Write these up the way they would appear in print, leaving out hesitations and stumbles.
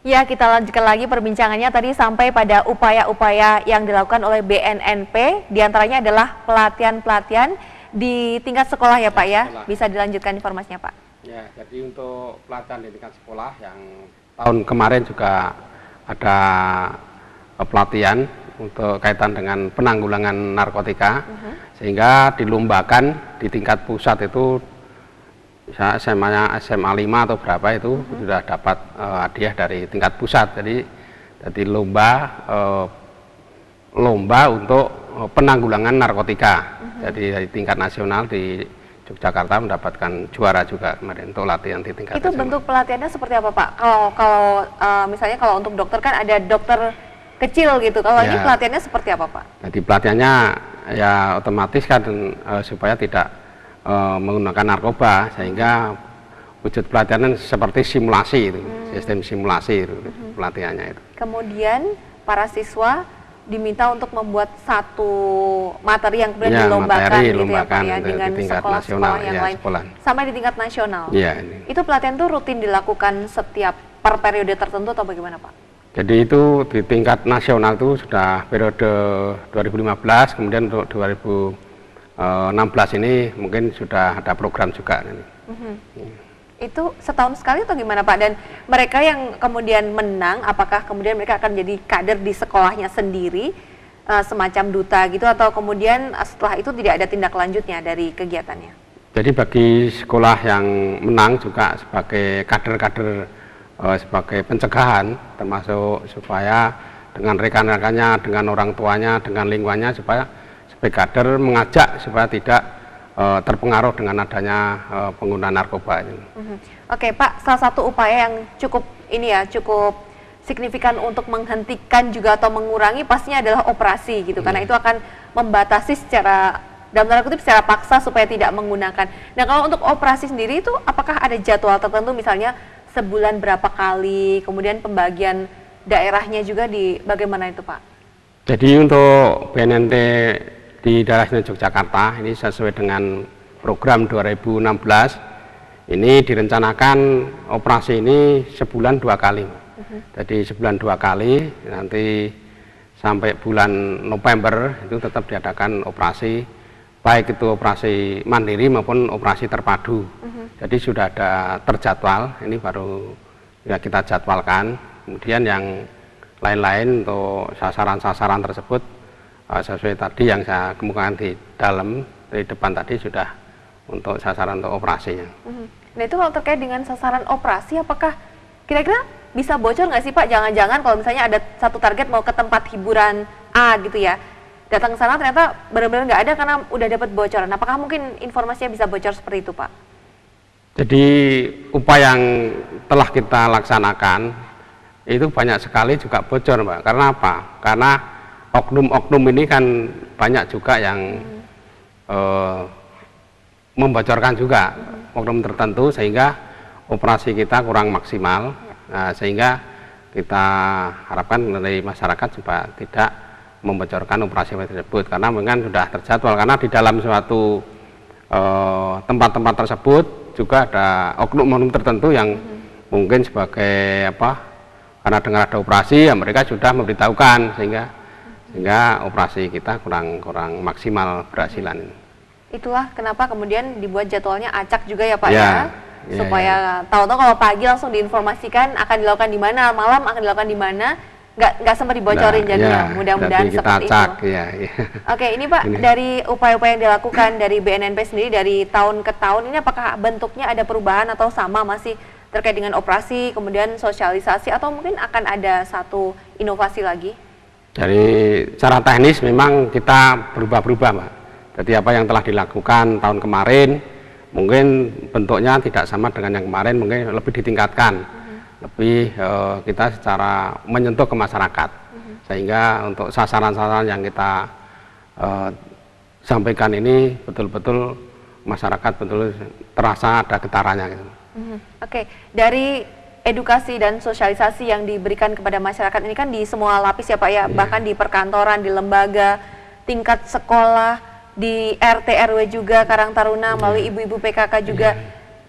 Ya, kita lanjutkan lagi perbincangannya tadi sampai pada upaya-upaya yang dilakukan oleh BNNP, diantaranya adalah pelatihan-pelatihan di tingkat sekolah ya Pak ya. Bisa dilanjutkan informasinya Pak. Ya, jadi untuk pelatihan di tingkat sekolah yang tahun kemarin juga ada pelatihan untuk kaitan dengan penanggulangan narkotika, sehingga dilombakan di tingkat pusat itu SMA 5 atau berapa itu sudah dapat hadiah dari tingkat pusat. Jadi lomba untuk penanggulangan narkotika. Jadi dari tingkat nasional di Yogyakarta mendapatkan juara juga kemarin untuk latihan di tingkat itu SMA. Bentuk pelatihannya seperti apa Pak? Misalnya kalau untuk dokter kan ada dokter kecil gitu. Kalau ini pelatihannya seperti apa Pak? Jadi pelatihannya ya otomatis kan supaya tidak menggunakan narkoba, sehingga wujud pelatihan seperti simulasi itu, sistem simulasi itu, pelatihannya itu. Kemudian para siswa diminta untuk membuat satu materi yang kemudian dilombakan gitu ya Pak ya, dengan sekolah-sekolah yang lain sampai di tingkat nasional. Itu pelatihan itu rutin dilakukan setiap per periode tertentu atau bagaimana Pak? Jadi itu di tingkat nasional itu sudah periode 2015, kemudian untuk 2016 ini mungkin sudah ada program juga. Itu setahun sekali atau gimana Pak? Dan mereka yang kemudian menang, apakah kemudian mereka akan jadi kader di sekolahnya sendiri, semacam duta gitu, atau kemudian setelah itu tidak ada tindak lanjutnya dari kegiatannya? Jadi bagi sekolah yang menang juga sebagai kader-kader, sebagai pencegahan, termasuk supaya dengan rekan-rekannya, dengan orang tuanya, dengan lingkungannya, supaya sebagai kader mengajak supaya tidak terpengaruh dengan adanya penggunaan narkoba ini. Oke Pak, salah satu upaya yang cukup signifikan untuk menghentikan juga atau mengurangi pastinya adalah operasi gitu, karena itu akan membatasi secara dalam tanda kutip secara paksa supaya tidak menggunakan. Nah kalau untuk operasi sendiri itu apakah ada jadwal tertentu, misalnya sebulan berapa kali, kemudian pembagian daerahnya juga di bagaimana itu Pak? Jadi untuk BNNP di daerah Yogyakarta ini sesuai dengan program 2016 ini direncanakan operasi ini sebulan 2 kali. Jadi sebulan 2 kali, nanti sampai bulan November itu tetap diadakan operasi, baik itu operasi mandiri maupun operasi terpadu. Jadi sudah ada terjadwal, ini baru ya kita jadwalkan. Kemudian yang lain-lain untuk sasaran-sasaran tersebut sesuai tadi yang saya kemukakan di depan tadi sudah untuk sasaran untuk operasinya. Nah itu kalau terkait dengan sasaran operasi, apakah kira-kira bisa bocor nggak sih Pak? Jangan-jangan kalau misalnya ada satu target mau ke tempat hiburan A gitu ya, datang ke sana ternyata benar-benar nggak ada karena udah dapat bocoran. Apakah mungkin informasinya bisa bocor seperti itu Pak? Jadi upaya yang telah kita laksanakan itu banyak sekali juga bocor Mbak. Karena apa? Karena oknum-oknum ini kan banyak juga yang membocorkan juga oknum tertentu, sehingga operasi kita kurang maksimal. Nah, sehingga kita harapkan dari masyarakat supaya tidak membocorkan operasi tersebut, karena memang sudah terjadwal. Karena di dalam suatu tempat-tempat tersebut juga ada oknum-oknum tertentu yang mungkin sebagai karena dengar ada operasi ya mereka sudah memberitahukan, sehingga operasi kita kurang maksimal berhasilan. Itulah kenapa kemudian dibuat jadwalnya acak juga ya Pak ya, supaya tahu-tahu kalau pagi langsung diinformasikan akan dilakukan di mana, malam akan dilakukan di mana, nggak sempat dibocorin jadinya. Mudah-mudahan seperti acak, itu. Oke, ini Pak, dari upaya-upaya yang dilakukan dari BNNP sendiri dari tahun ke tahun ini, apakah bentuknya ada perubahan atau sama masih terkait dengan operasi, kemudian sosialisasi, atau mungkin akan ada satu inovasi lagi? Dari cara teknis memang kita berubah-ubah Mbak. Jadi apa yang telah dilakukan tahun kemarin mungkin bentuknya tidak sama dengan yang kemarin, mungkin lebih ditingkatkan, lebih kita secara menyentuh ke masyarakat, sehingga untuk sasaran-sasaran yang kita sampaikan ini betul-betul masyarakat betul terasa ada getarannya gitu. Oke, dari edukasi dan sosialisasi yang diberikan kepada masyarakat ini kan di semua lapis ya Pak ya, bahkan di perkantoran, di lembaga, tingkat sekolah, di RT RW juga, Karang Taruna, melalui ibu-ibu PKK juga.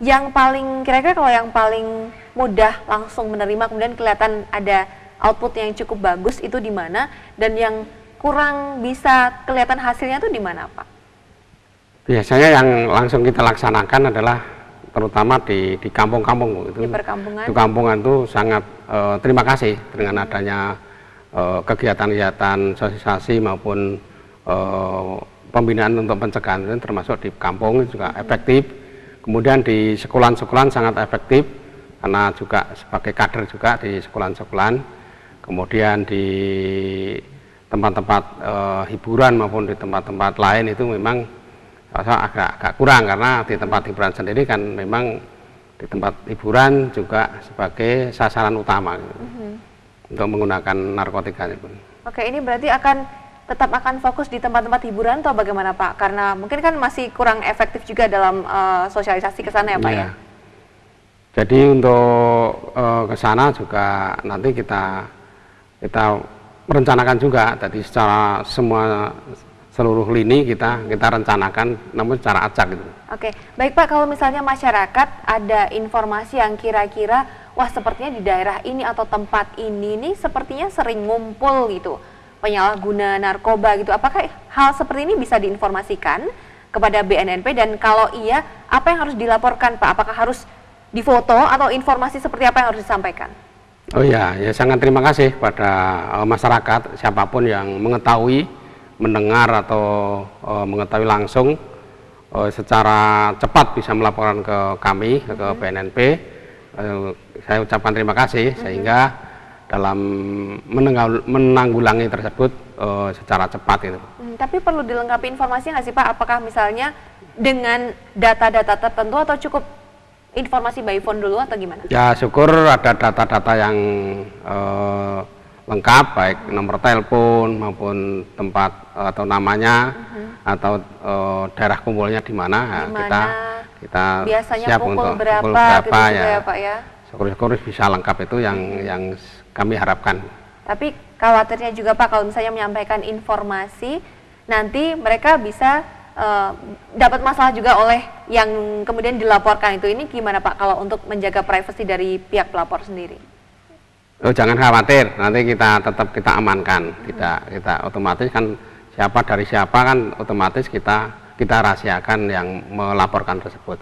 Yang paling kira-kira kalau yang paling mudah langsung menerima, kemudian kelihatan ada output yang cukup bagus itu di mana, dan yang kurang bisa kelihatan hasilnya itu di mana Pak? Biasanya yang langsung kita laksanakan adalah terutama di kampung-kampung itu. Di perkampungan. Di kampungan itu sangat terima kasih dengan adanya kegiatan-kegiatan sosialisasi maupun pembinaan untuk pencegahan itu, termasuk di kampung juga efektif. Kemudian di sekolahan-sekolahan sangat efektif karena juga sebagai kader juga di sekolahan-sekolahan. Kemudian di tempat-tempat hiburan maupun di tempat-tempat lain itu memang agak kurang, karena di tempat hiburan sendiri kan memang di tempat hiburan juga sebagai sasaran utama untuk menggunakan narkotika itu. Oke, ini berarti tetap akan fokus di tempat-tempat hiburan atau bagaimana Pak? Karena mungkin kan masih kurang efektif juga dalam sosialisasi ke sana ya Pak ya? Jadi untuk ke sana juga nanti kita merencanakan juga, jadi secara seluruh lini kita rencanakan, namun secara acak gitu. Oke, baik Pak, kalau misalnya masyarakat ada informasi yang kira-kira, wah sepertinya di daerah ini atau tempat ini nih sepertinya sering ngumpul gitu, penyalahguna narkoba gitu, apakah hal seperti ini bisa diinformasikan kepada BNNP, dan kalau iya, apa yang harus dilaporkan Pak? Apakah harus difoto atau informasi seperti apa yang harus disampaikan? Oh ya, sangat terima kasih pada masyarakat siapapun yang mengetahui, mendengar atau mengetahui langsung secara cepat bisa melaporkan ke kami, ke BNNP. Saya ucapkan terima kasih sehingga dalam menanggulangi tersebut secara cepat itu. Tapi perlu dilengkapi informasi nggak sih Pak? Apakah misalnya dengan data-data tertentu atau cukup informasi by phone dulu atau gimana? Ya syukur ada data-data yang lengkap, baik nomor telepon maupun tempat atau namanya atau daerah kumpulnya di mana. Kita biasanya siap pukul untuk berapa pukul berapa gitu ya Pak ya? Syukur-syukur bisa lengkap itu yang kami harapkan. Tapi khawatirnya juga Pak, kalau misalnya menyampaikan informasi nanti mereka bisa dapat masalah juga oleh yang kemudian dilaporkan itu. Ini gimana Pak kalau untuk menjaga privasi dari pihak pelapor sendiri? Oh, jangan khawatir, nanti kita amankan. Kita otomatis kan siapa dari siapa kan otomatis kita rahasiakan yang melaporkan tersebut.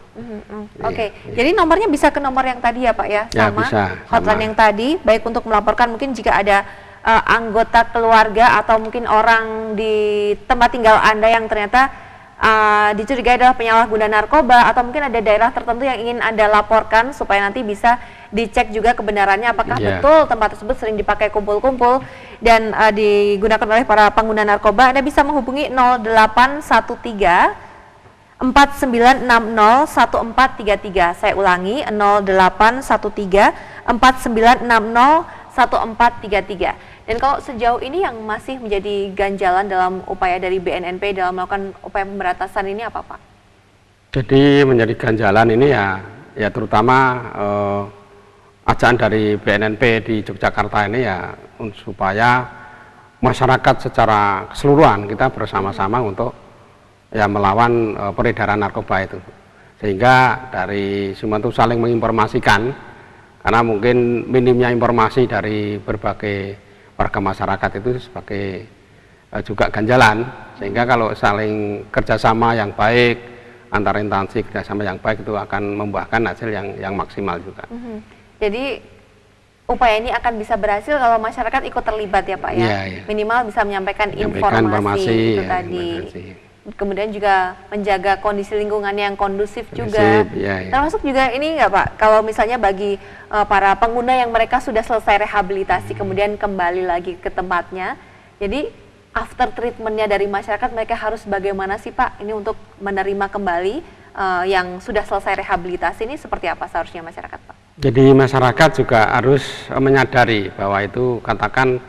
Oke. Jadi nomornya bisa ke nomor yang tadi ya Pak ya? Sama bisa, hotline yang tadi, baik untuk melaporkan mungkin jika ada anggota keluarga atau mungkin orang di tempat tinggal Anda yang ternyata dicurigai adalah penyalahguna narkoba, atau mungkin ada daerah tertentu yang ingin Anda laporkan supaya nanti bisa dicek juga kebenarannya apakah betul tempat tersebut sering dipakai kumpul-kumpul dan digunakan oleh para pengguna narkoba. Anda bisa menghubungi 0813 4960 1433. Saya ulangi 0813 4960 1433. Dan kalau sejauh ini yang masih menjadi ganjalan dalam upaya dari BNNP dalam melakukan upaya pemberantasan ini apa Pak? Jadi menjadi ganjalan ini ya terutama ajakan dari BNNP di Yogyakarta ini ya supaya masyarakat secara keseluruhan kita bersama-sama untuk ya melawan peredaran narkoba itu, sehingga dari semua itu saling menginformasikan, karena mungkin minimnya informasi dari berbagai warga masyarakat itu sebagai juga ganjalan, sehingga kalau saling kerjasama yang baik antar instansi, kerjasama yang baik itu akan membuahkan hasil yang maksimal juga. Jadi upaya ini akan bisa berhasil kalau masyarakat ikut terlibat ya Pak ya, minimal bisa menyampaikan informasi itu tadi. Kemudian juga menjaga kondisi lingkungan yang kondusif juga. Termasuk juga ini nggak Pak, kalau misalnya bagi para pengguna yang mereka sudah selesai rehabilitasi kemudian kembali lagi ke tempatnya, jadi after treatmentnya dari masyarakat mereka harus bagaimana sih Pak ini untuk menerima kembali yang sudah selesai rehabilitasi ini, seperti apa seharusnya masyarakat Pak? Jadi masyarakat juga harus menyadari bahwa itu katakan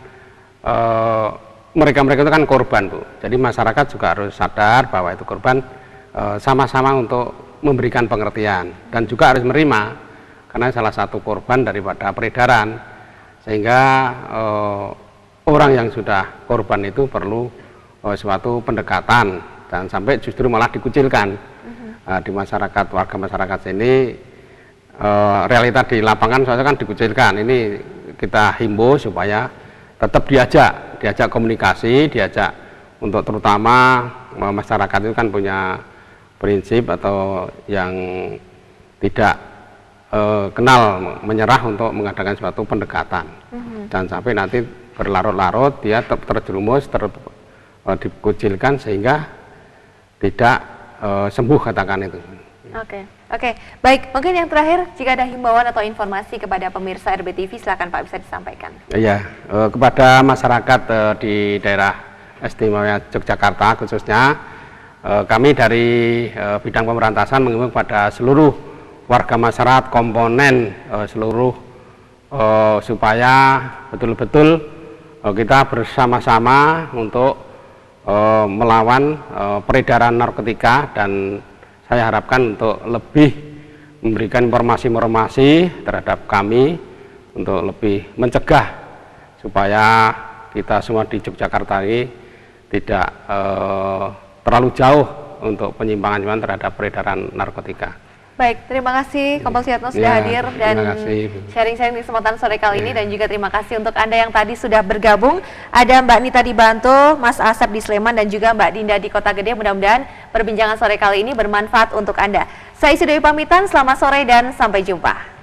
mereka-mereka itu kan korban Bu, jadi masyarakat juga harus sadar bahwa itu korban, sama-sama untuk memberikan pengertian dan juga harus menerima, karena salah satu korban daripada peredaran, sehingga orang yang sudah korban itu perlu suatu pendekatan, dan sampai justru malah dikucilkan di masyarakat, warga masyarakat sini realita di lapangan soalnya kan dikucilkan. Ini kita himbau supaya tetap diajak komunikasi, diajak untuk terutama masyarakat itu kan punya prinsip atau yang tidak kenal menyerah untuk mengadakan suatu pendekatan. Jangan sampai nanti berlarut-larut dia terjerumus, dikucilkan sehingga tidak sembuh, katakan itu. Oke, baik. Mungkin yang terakhir, jika ada himbauan atau informasi kepada pemirsa RBTV, silakan Pak, bisa disampaikan. Iya, kepada masyarakat di daerah istimewa Yogyakarta khususnya, kami dari bidang pemberantasan mengimbau kepada seluruh warga masyarakat, komponen seluruh supaya betul-betul kita bersama-sama untuk melawan peredaran narkotika, dan saya harapkan untuk lebih memberikan informasi-informasi terhadap kami untuk lebih mencegah supaya kita semua di Yogyakarta ini tidak terlalu jauh untuk penyimpangan terhadap peredaran narkotika. Baik, terima kasih Kompol Suyatno sudah hadir dan sharing-sharing di kesempatan sore kali ini, dan juga terima kasih untuk Anda yang tadi sudah bergabung. Ada Mbak Nita di Bantul, Mas Asep di Sleman, dan juga Mbak Dinda di Kota Gede. Mudah-mudahan perbincangan sore kali ini bermanfaat untuk Anda. Saya Isi Dewi pamitan, selamat sore dan sampai jumpa.